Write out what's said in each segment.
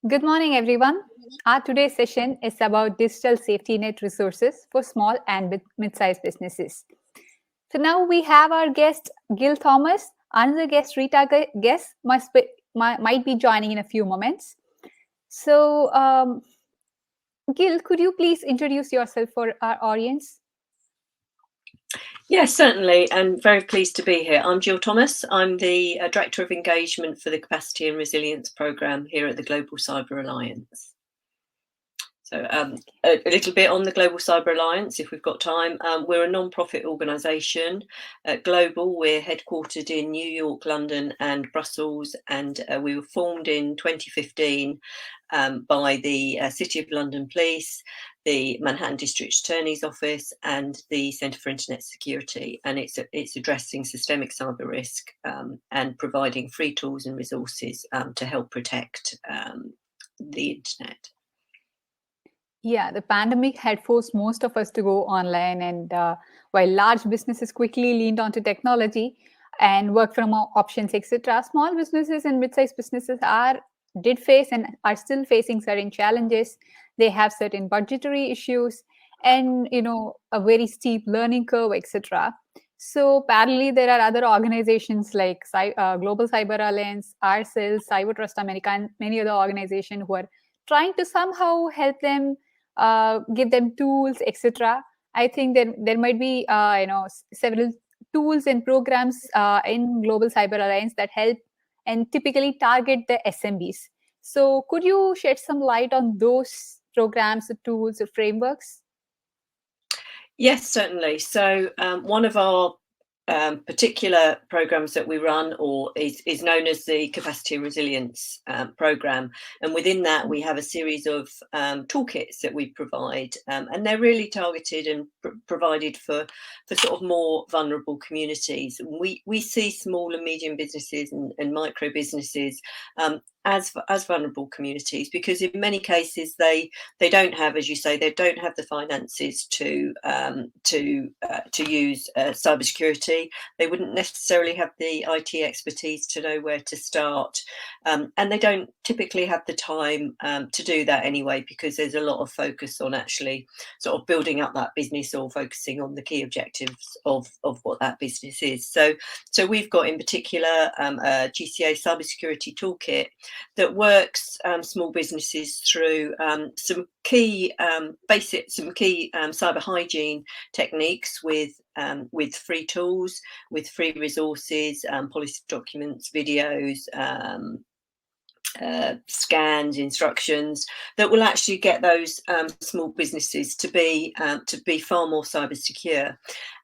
Good morning, everyone. Our today's session is about digital safety net resources for small and mid-sized businesses. So now we have our guest, Gill Thomas. Another guest, Rita guest, might be joining in a few moments. So, Gill, could you please introduce yourself for our audience? Yes, certainly, and very pleased to be here. I'm Gill Thomas. I'm the Director of Engagement for the Capacity and Resilience Programme here at the Global Cyber Alliance. So a little bit on the Global Cyber Alliance, if we've got time. We're a non-profit organisation. Global, we're headquartered in New York, London and Brussels, and we were formed in 2015 by the City of London Police, the Manhattan District Attorney's Office and the Centre for Internet Security, and it's addressing systemic cyber risk and providing free tools and resources to help protect the internet. Yeah, the pandemic had forced most of us to go online, and while large businesses quickly leaned onto technology and work from home options, etc., small businesses and mid-sized businesses did face and are still facing certain challenges. They have certain budgetary issues, and a very steep learning curve, etc. So parallelly, there are other organizations like Global Cyber Alliance, ourselves, Cybertrust America, and many other organizations who are trying to somehow help them, give them tools, etc. I think there might be several tools and programs in Global Cyber Alliance that help and typically target the SMBs. So could you shed some light on those programs, tools, or frameworks? Yes, certainly. So one of our particular programs that we run is known as the Capacity and Resilience program, and within that we have a series of toolkits that we provide, and they're really targeted and provided for sort of more vulnerable communities. We see small and medium businesses and micro businesses as vulnerable communities, because in many cases they don't have, as you say, they don't have the finances to use cybersecurity. They wouldn't necessarily have the IT expertise to know where to start, and they don't typically have the time to do that anyway, because there's a lot of focus on actually sort of building up that business or focusing on the key objectives of what that business is. So we've got in particular a GCA cybersecurity toolkit that works small businesses through some key cyber hygiene techniques with free tools, with free resources, policy documents, videos, scans, instructions that will actually get those small businesses to be far more cyber secure.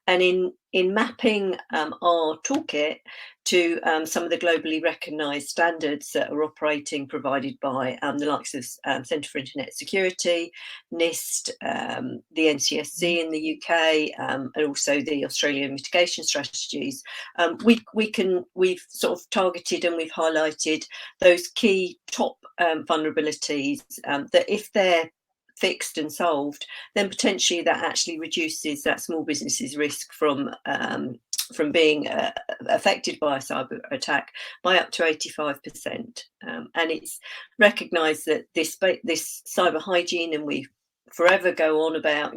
And in mapping our toolkit to some of the globally recognised standards that are provided by the likes of Centre for Internet Security, NIST, the NCSC in the UK, and also the Australian mitigation strategies, we've sort of targeted and we've highlighted those key top vulnerabilities that if they're fixed and solved, then potentially that actually reduces that small business's risk from being affected by a cyber attack by up to 85%. And it's recognised that this cyber hygiene, and we forever go on about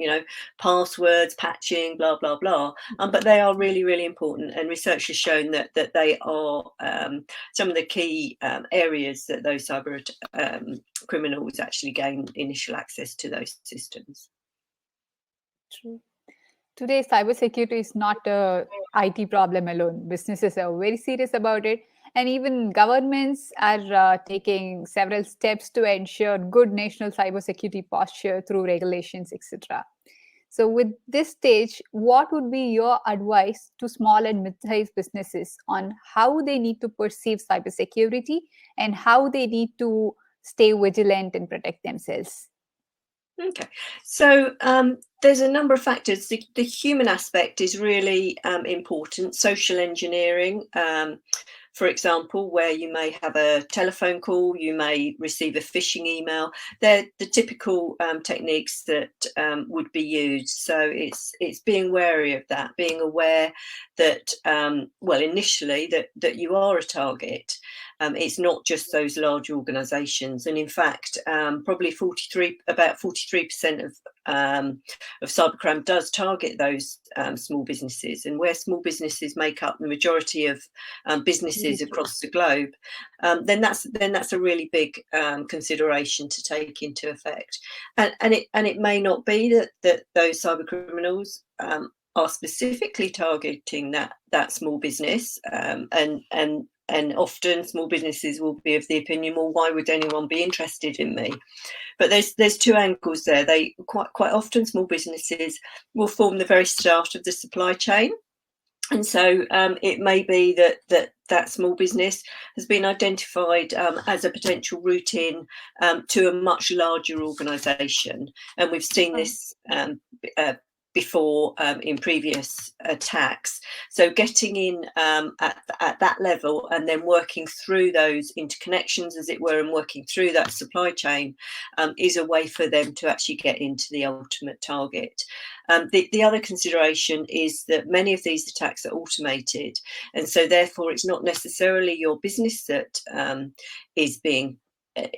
passwords, patching, blah blah blah, but they are really, really important, and research has shown that they are some of the key areas that those cyber criminals actually gain initial access to those systems. True. Today, cybersecurity is not a IT problem alone. Businesses are very serious about it, and even governments are taking several steps to ensure good national cybersecurity posture through regulations, etc. So, with this stage, what would be your advice to small and mid-sized businesses on how they need to perceive cybersecurity and how they need to stay vigilant and protect themselves? Okay, so there's a number of factors. The human aspect is really important. Social engineering, for example, where you may have a telephone call, you may receive a phishing email. They're the typical techniques that would be used. So it's being wary of that, being aware that, well, initially that you are a target. It's not just those large organisations, and in fact, probably about 43% of cybercrime does target those small businesses, and where small businesses make up the majority of businesses across the globe, then that's a really big consideration to take into effect. And it may not be that those cyber criminals are specifically targeting that small business, and often small businesses will be of the opinion, well, why would anyone be interested in me? But there's two angles there. They quite often, small businesses will form the very start of the supply chain, and so it may be that small business has been identified as a potential route in to a much larger organisation, and we've seen this before in previous attacks. So getting in at that level and then working through those interconnections, as it were, and working through that supply chain is a way for them to actually get into the ultimate target. The other consideration is that many of these attacks are automated, and so therefore it's not necessarily your business that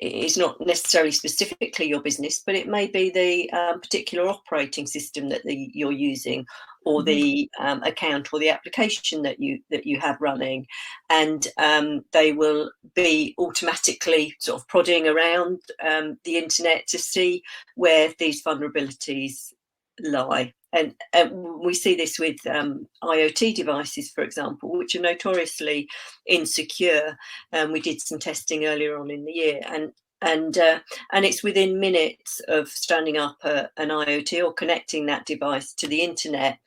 is not necessarily specifically your business, but it may be the particular operating system that you're using, or the account or the application that you have running, and they will be automatically sort of prodding around the internet to see where these vulnerabilities lie. And we see this with IoT devices, for example, which are notoriously insecure. We did some testing earlier on in the year, and it's within minutes of standing up an IoT or connecting that device to the internet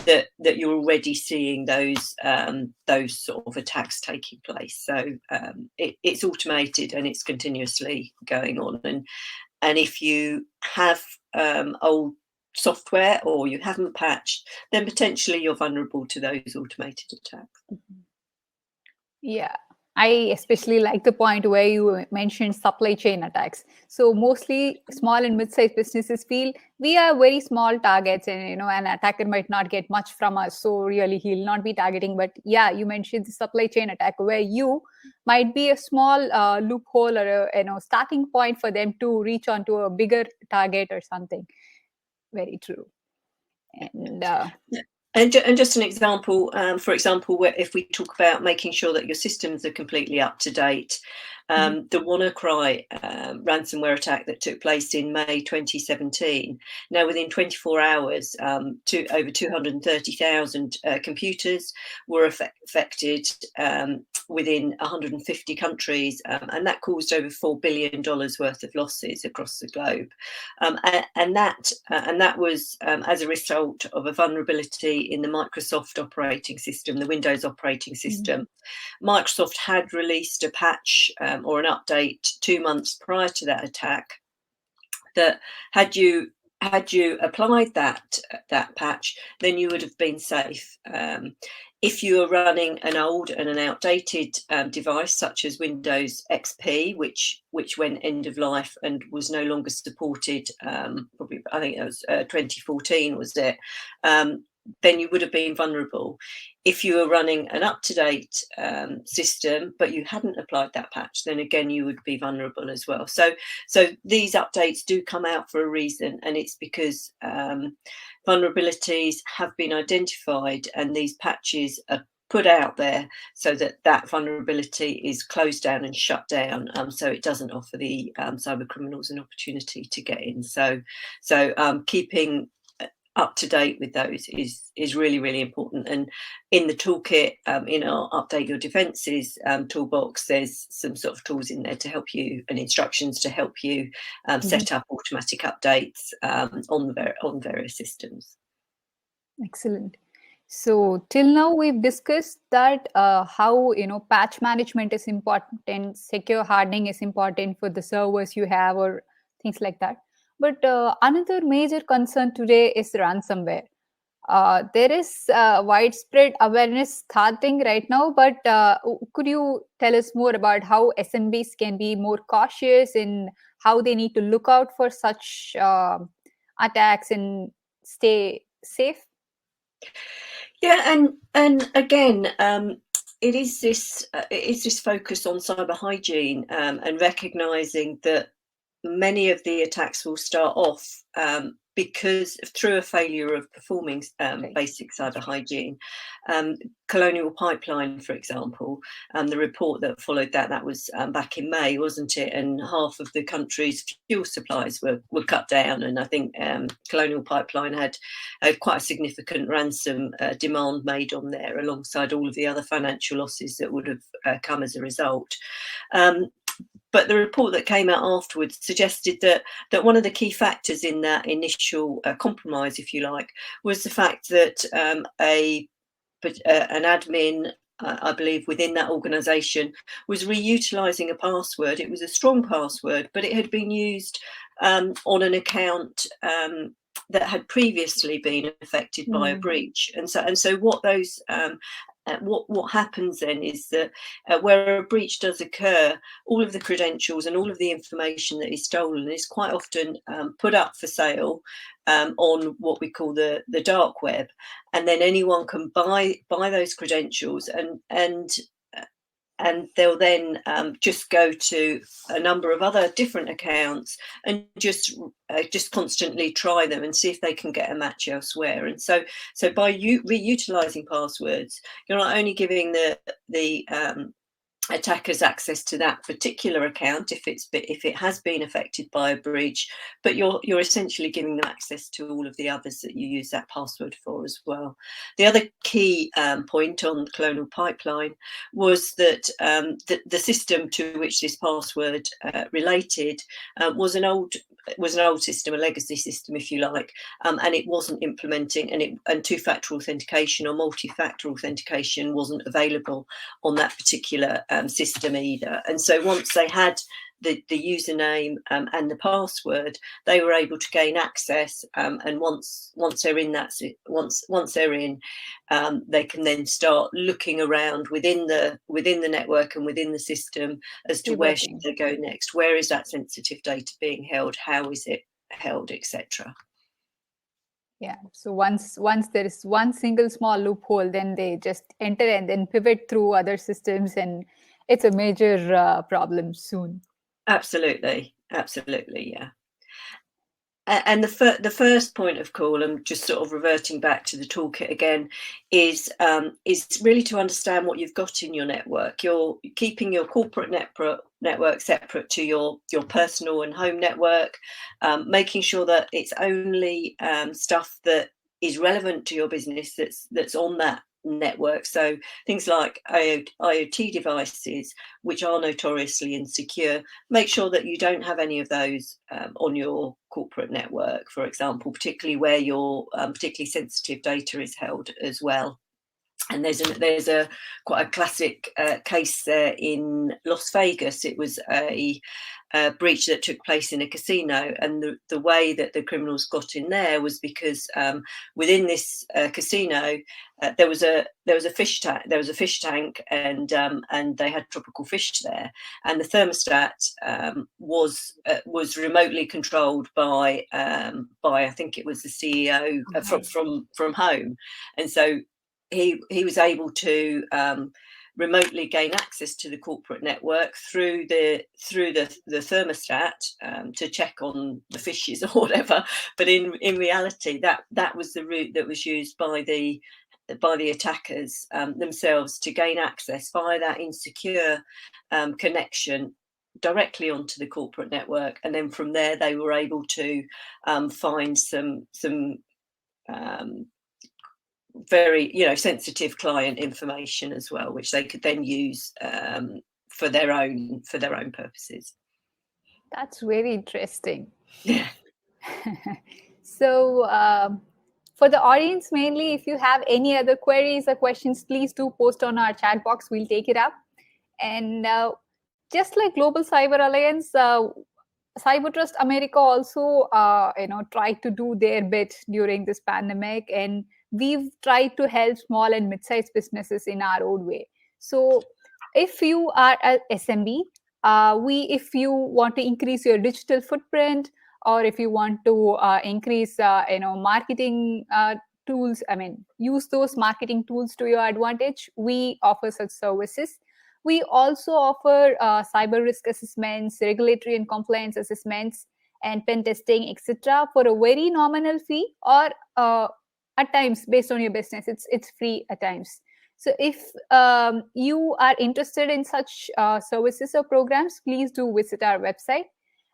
that you're already seeing those sort of attacks taking place. So it's automated and it's continuously going on. And if you have old software or you haven't patched, then potentially you're vulnerable to those automated attacks. Yeah, I especially like the point where you mentioned supply chain attacks. So mostly small and mid-sized businesses feel we are very small targets, and an attacker might not get much from us, so really he'll not be targeting. But yeah, you mentioned the supply chain attack where you might be a small loophole or a starting point for them to reach onto a bigger target or something. Very true. And just an example, for example, where if we talk about making sure that your systems are completely up to date, the WannaCry ransomware attack that took place in May 2017. Now, within 24 hours, over 230,000 computers were affected within 150 countries, and that caused over $4 billion worth of losses across the globe. And that was as a result of a vulnerability in the Microsoft operating system, the Windows operating system. Microsoft had released a patch or an update 2 months prior to that attack that had you applied that patch, then you would have been safe. If you are running an old and an outdated device, such as Windows XP, which went end of life and was no longer supported, probably I think it was 2014, was it? Then you would have been vulnerable. If you were running an up-to-date system, but you hadn't applied that patch, then again you would be vulnerable as well. So these updates do come out for a reason, and it's because vulnerabilities have been identified and these patches are put out there so that vulnerability is closed down and shut down, so it doesn't offer the cyber criminals an opportunity to get in. So keeping up to date with those is really, really important. And in the toolkit, in our Update Your Defences toolbox, there's some sort of tools in there to help you, and instructions to help you set up automatic updates on various systems. Excellent. So till now we've discussed that how patch management is important, secure hardening is important for the servers you have or things like that. But another major concern today is ransomware. There is widespread awareness starting right now, but could you tell us more about how SMBs can be more cautious in how they need to look out for such attacks and stay safe? Yeah, and again, it is this focus on cyber hygiene, and recognizing that many of the attacks will start off because through a failure of performing basic cyber hygiene. Colonial Pipeline, for example, the report that followed that was back in May, wasn't it? And half of the country's fuel supplies were cut down, and I think Colonial Pipeline had quite a significant ransom demand made on there, alongside all of the other financial losses that would have come as a result. But the report that came out afterwards suggested that one of the key factors in that initial compromise, if you like, was the fact that an admin, I believe, within that organisation was reutilising a password. It was a strong password, but it had been used on an account that had previously been affected by a breach. And so what those what happens then is that where a breach does occur, all of the credentials and all of the information that is stolen is quite often put up for sale on what we call the dark web, and then anyone can buy those credentials, and they'll then just go to a number of other different accounts and just constantly try them and see if they can get a match elsewhere. And so by reutilising passwords, you're not only giving the attackers access to that particular account if it has been affected by a breach, but you're essentially giving them access to all of the others that you use that password for as well. The other key point on Colonial Pipeline was that the system to which this password related was an old system, a legacy system, if you like, and it wasn't implementing, and two-factor authentication or multi-factor authentication wasn't available on that particular system either. And so once they had the username and the password, they were able to gain access, and once they're in once they're in, they can then start looking around within the network and within the system as to where should they go next, where is that sensitive data being held, how is it held, etc. Yeah, so once there is one single small loophole, then they just enter and then pivot through other systems, and it's a major problem soon. Absolutely, yeah. And the first point of call, and just sort of reverting back to the toolkit again, is really to understand what you've got in your network. You're keeping your corporate network separate to your personal and home network, making sure that it's only stuff that is relevant to your business that's on that network. So things like IoT devices, which are notoriously insecure, make sure that you don't have any of those on your corporate network, for example, particularly where your particularly sensitive data is held as well. And there's a quite a classic case there in Las Vegas. It was a breach that took place in a casino, and the way that the criminals got in there was because within this casino there was a fish tank, and they had tropical fish there, and the thermostat was remotely controlled by I think it was the CEO from home, and so he was able to remotely gain access to the corporate network through the thermostat to check on the fishes or whatever. But in reality, that was the route that was used by the attackers themselves to gain access via that insecure connection directly onto the corporate network, and then from there they were able to find some very sensitive client information as well, which they could then use for their own purposes. That's very interesting. Yeah. So for the audience mainly, if you have any other queries or questions, please do post on our chat box. We'll take it up. And just like Global Cyber Alliance, Cybertrust America also tried to do their bit during this pandemic, and we've tried to help small and mid-sized businesses in our own way. So if you are a SMB, if you want to increase your digital footprint, or if you want to increase marketing tools, use those marketing tools to your advantage, we offer such services. We also offer cyber risk assessments, regulatory and compliance assessments, and pen testing, etc., for a very nominal fee, or at times, based on your business, it's free at times. So if you are interested in such services or programs, please do visit our website.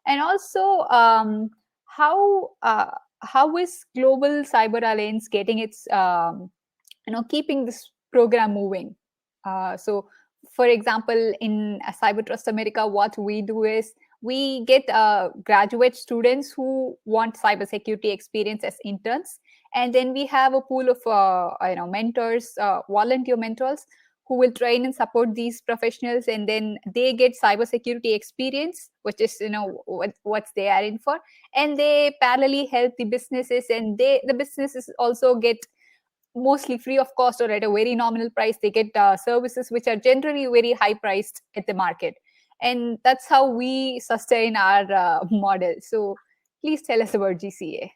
And also, how is Global Cyber Alliance getting its keeping this program moving? So, for example, in Cybertrust America, what we do is we get graduate students who want cybersecurity experience as interns, and then we have a pool of mentors, volunteer mentors, who will train and support these professionals, and then they get cybersecurity experience, which is what they are in for, and they parallelly help the businesses, and the businesses also get mostly free of cost or at a very nominal price. They get services which are generally very high priced at the market, and that's how we sustain our model. So please tell us about GCA.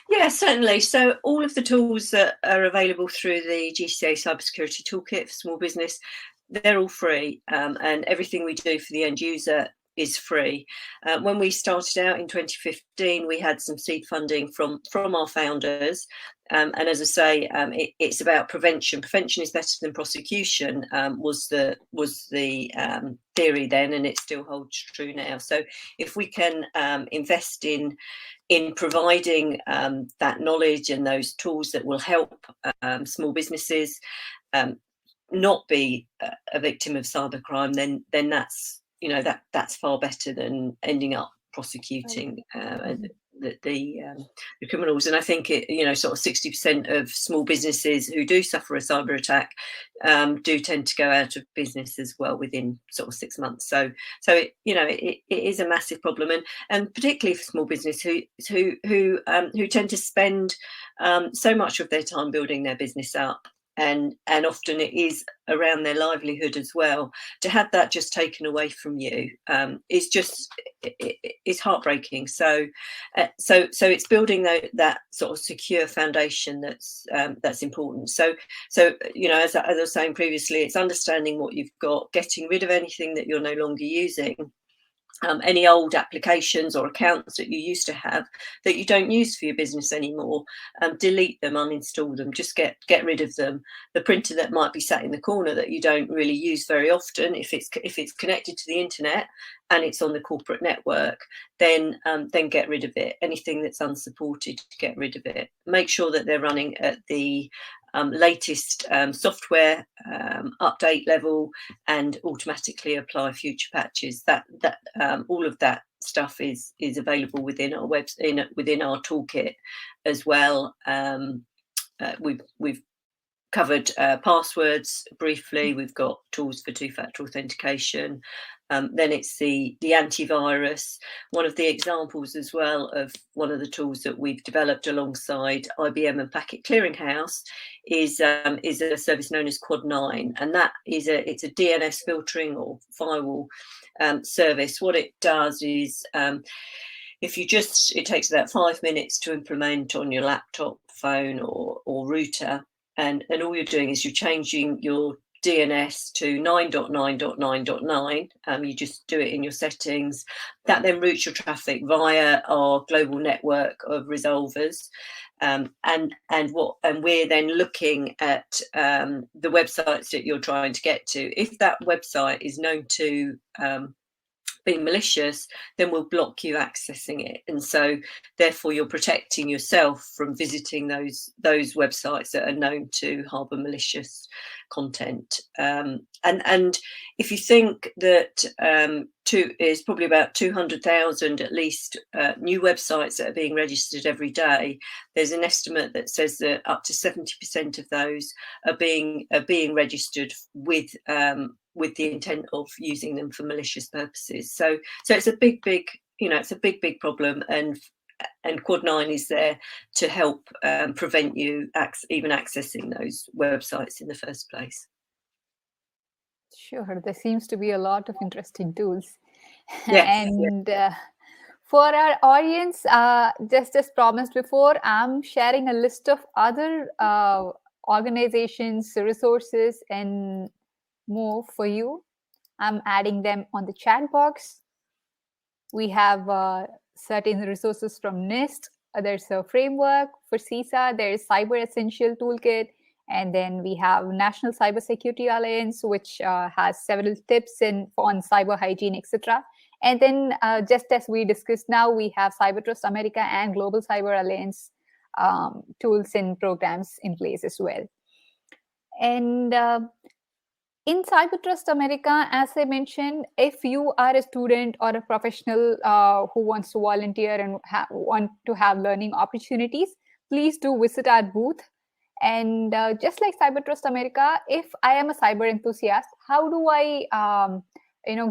Yeah, certainly. So all of the tools that are available through the GCA Cybersecurity Toolkit for small business, they're all free, and everything we do for the end user is free. When we started out in 2015, we had some seed funding from our founders, and as I say, it's about prevention. Prevention is better than prosecution, was the theory then, and it still holds true now. So if we can invest in providing that knowledge and those tools that will help small businesses not be a victim of cybercrime, then that's far better than ending up prosecuting the criminals. And I think sort of 60% of small businesses who do suffer a cyber attack do tend to go out of business as well within sort of 6 months. So it is a massive problem, and particularly for small business who tend to spend so much of their time building their business up. And often it is around their livelihood as well. To have that just taken away from you is just it's heartbreaking. So it's building that sort of secure foundation that's important. So as I was saying previously, it's understanding what you've got, getting rid of anything that you're no longer using. Any old applications or accounts that you used to have that you don't use for your business anymore, delete them, uninstall them, just get rid of them. The printer that might be sat in the corner that you don't really use very often, if it's connected to the internet and it's on the corporate network, then get rid of it. Anything that's unsupported, get rid of it. Make sure that they're running at the latest software update level, and automatically apply future patches. That all of that stuff is available within our within our toolkit as well. We've covered passwords briefly. We've got tools for two-factor authentication. Then it's the antivirus. One of the examples as well of one of the tools that we've developed alongside IBM and Packet Clearinghouse is a service known as Quad 9, and that is it's a DNS filtering or firewall service. What it does is it takes about 5 minutes to implement on your laptop, phone, or router, and all you're doing is you're changing your DNS to 9.9.9.9. You just do it in your settings. That then routes your traffic via our global network of resolvers. And we're then looking at the websites that you're trying to get to. If that website is known to being malicious, then we'll block you accessing it, and so therefore you're protecting yourself from visiting those websites that are known to harbour malicious content. And if you think that is probably about 200,000 at least new websites that are being registered every day, there's an estimate that says that up to 70% of those are being registered with the intent of using them for malicious purposes. So it's a big problem, and Quad 9 is there to help prevent you even accessing those websites in the first place. Sure, there seems to be a lot of interesting tools. Yes, and For our audience, just as promised before, I'm sharing a list of other organizations, resources, and more for you. I'm adding them on the chat box. We have certain resources from NIST. There's a framework for CISA. There's Cyber Essential Toolkit. And then we have National Cybersecurity Alliance, which has several tips on cyber hygiene, etc. And then, just as we discussed now, we have Cybertrust America and Global Cyber Alliance tools and programs in place as well. And in Cybertrust America, as I mentioned, if you are a student or a professional who wants to volunteer and want to have learning opportunities, please do visit our booth. And just like Cybertrust America, if I am a cyber enthusiast, how do I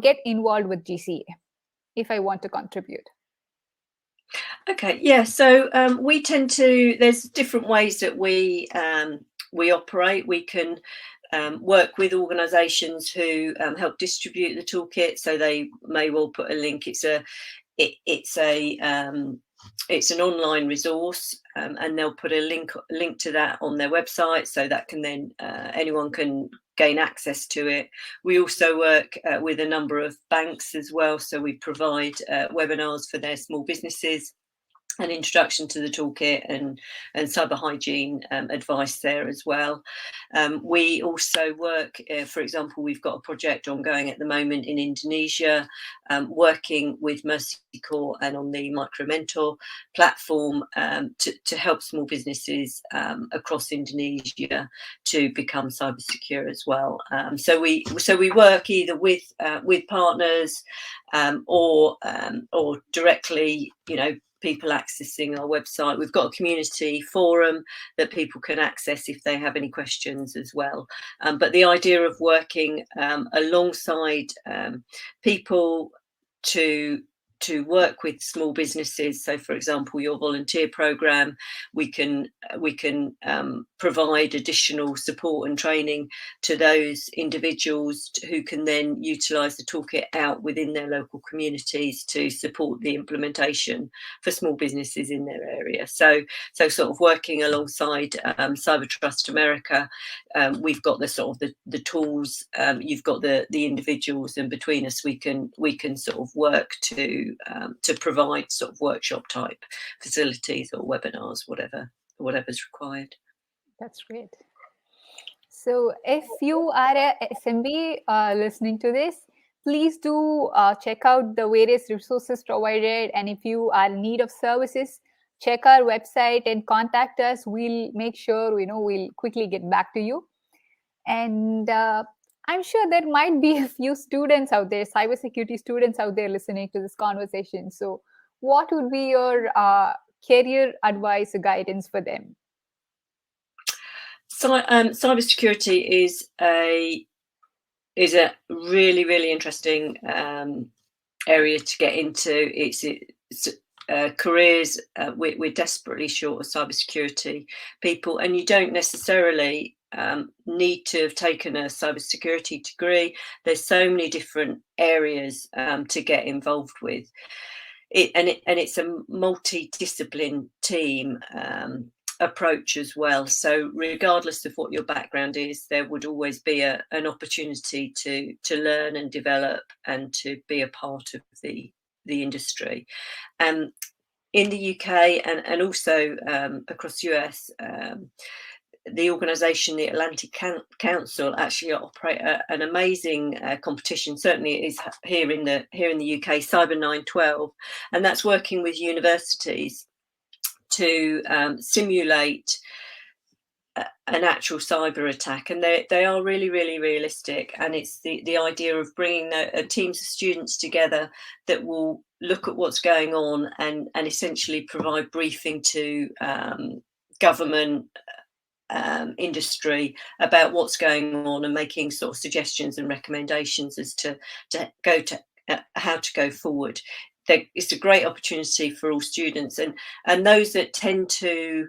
get involved with GCA if I want to contribute? Okay, yeah. So we tend to. There's different ways that we operate. We can work with organisations who help distribute the toolkit. So they may well put a link. It's an online resource, and they'll put a link to that on their website, so that can then anyone can gain access to it. We also work with a number of banks as well, so we provide webinars for their small businesses, an introduction to the toolkit and cyber hygiene advice there as well. We also work, for example, we've got a project ongoing at the moment in Indonesia, working with Mercy Corps and on the Micro Mentor platform to help small businesses across Indonesia to become cyber secure as well. So we work either with partners or directly, people accessing our website. We've got a community forum that people can access if they have any questions as well. But the idea of working alongside people to work with small businesses. So, for example, your volunteer program, we can provide additional support and training to those individuals who can then utilise the toolkit out within their local communities to support the implementation for small businesses in their area. So sort of working alongside Cybertrust America, we've got the sort of the tools, you've got the individuals, and between us we can sort of work to provide sort of workshop type facilities or webinars, whatever's required. That's great. So if you are a SMB listening to this, please do check out the various resources provided. And if you are in need of services, check our website and contact us. We'll make sure, we'll quickly get back to you. And I'm sure there might be a few students out there, cybersecurity students out there listening to this conversation. So what would be your career advice or guidance for them? Cybersecurity is a really, really interesting area to get into. It's careers. We're desperately short of cybersecurity people, and you don't necessarily need to have taken a cybersecurity degree. There's so many different areas to get involved with. It's a multidiscipline team approach as well. So regardless of what your background is, there would always be an opportunity to learn and develop and to be a part of the industry. In the UK and also across the US, the organisation, the Atlantic Council, actually operate an amazing competition. Certainly, it is here in the UK, Cyber 912, and that's working with universities to simulate an actual cyber attack, and they are really, really realistic. And it's the idea of bringing teams of students together that will look at what's going on and essentially provide briefing to government, industry about what's going on, and making sort of suggestions and recommendations as to how to go forward. It's a great opportunity for all students, and those that tend to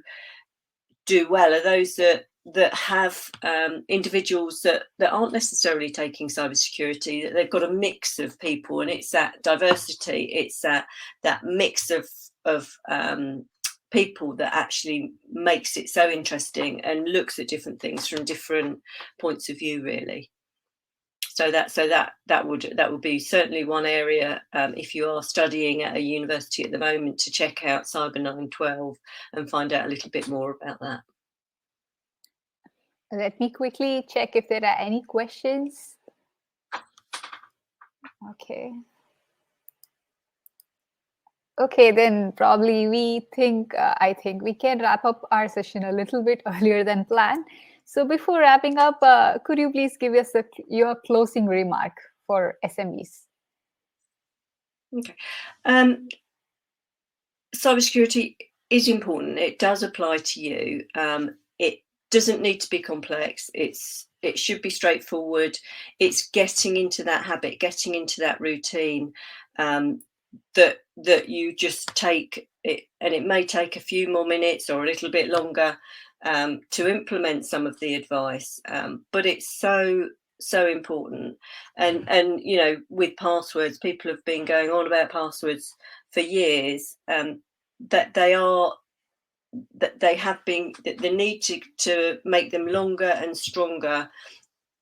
do well are those that that have individuals that aren't necessarily taking cybersecurity, that they've got a mix of people, and it's that diversity, it's that mix of people that actually makes it so interesting and looks at different things from different points of view, really. So that would be certainly one area, if you are studying at a university at the moment, to check out Cyber 912 and find out a little bit more about that. Let me quickly check if there are any questions. Okay. Okay, then probably I think we can wrap up our session a little bit earlier than planned. So before wrapping up, could you please give us your closing remark for SMEs? Okay. Cybersecurity is important. It does apply to you. It doesn't need to be complex. It should be straightforward. It's getting into that habit, getting into that routine, that you just take it, and it may take a few more minutes or a little bit longer to implement some of the advice, but it's so important. And you know, with passwords, people have been going on about passwords for years, that they have been, the need to make them longer and stronger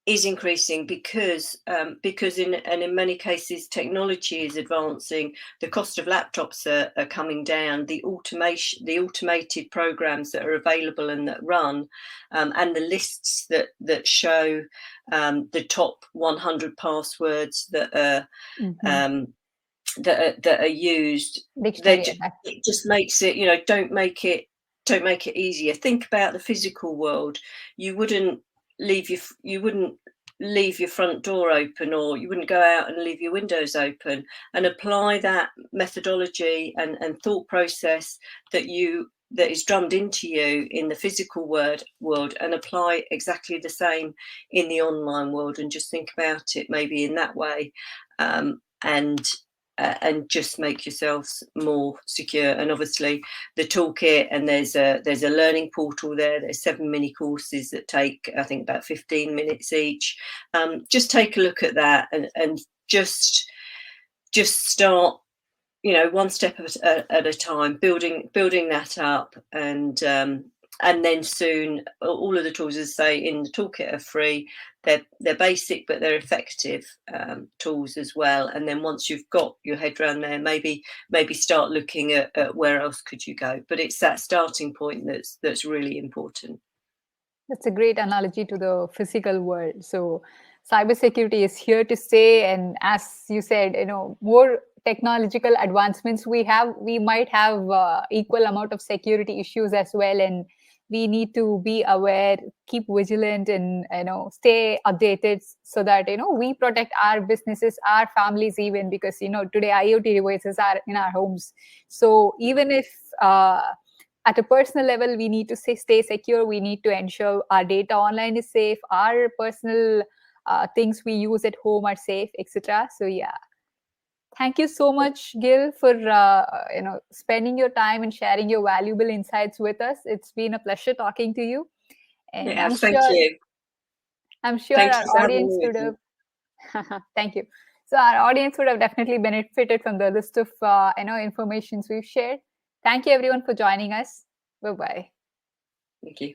is increasing, because in many cases technology is advancing, the cost of laptops are coming down, the automated programs that are available and that run, and the lists that show the top 100 passwords that are that are used. It just makes it, you know, don't make it easier. Think about the physical world. You wouldn't leave your front door open, or you wouldn't go out and leave your windows open, and apply that methodology and thought process that is drummed into you in the physical world, and apply exactly the same in the online world, and just think about it maybe in that way, and just make yourselves more secure. And obviously the toolkit, and there's a learning portal there. There's 7 mini courses that take, I think, about 15 minutes each. Just take a look at that, and just start, you know, one step at a time, building that up, and then soon all of the tools, as I say, in the toolkit are free. They're basic, but they're effective tools as well. And then once you've got your head around there, maybe start looking at where else could you go. But it's that starting point that's really important. That's a great analogy to the physical world. So cybersecurity is here to stay, and as you said, you know, more technological advancements we might have equal amount of security issues as well, and we need to be aware, keep vigilant, and, you know, stay updated, so that, you know, we protect our businesses, our families, even because, you know, today IoT devices are in our homes. So even if at a personal level we need to stay secure, we need to ensure our data online is safe, our personal things we use at home are safe, etc. So yeah, thank you so much, Gill, for you know, spending your time and sharing your valuable insights with us. It's been a pleasure talking to you, and yeah, thank you. I'm sure our audience would have thank you. So our audience would have definitely benefited from the list of you know, informations we've shared. Thank you everyone for joining us. Bye-bye. Thank you.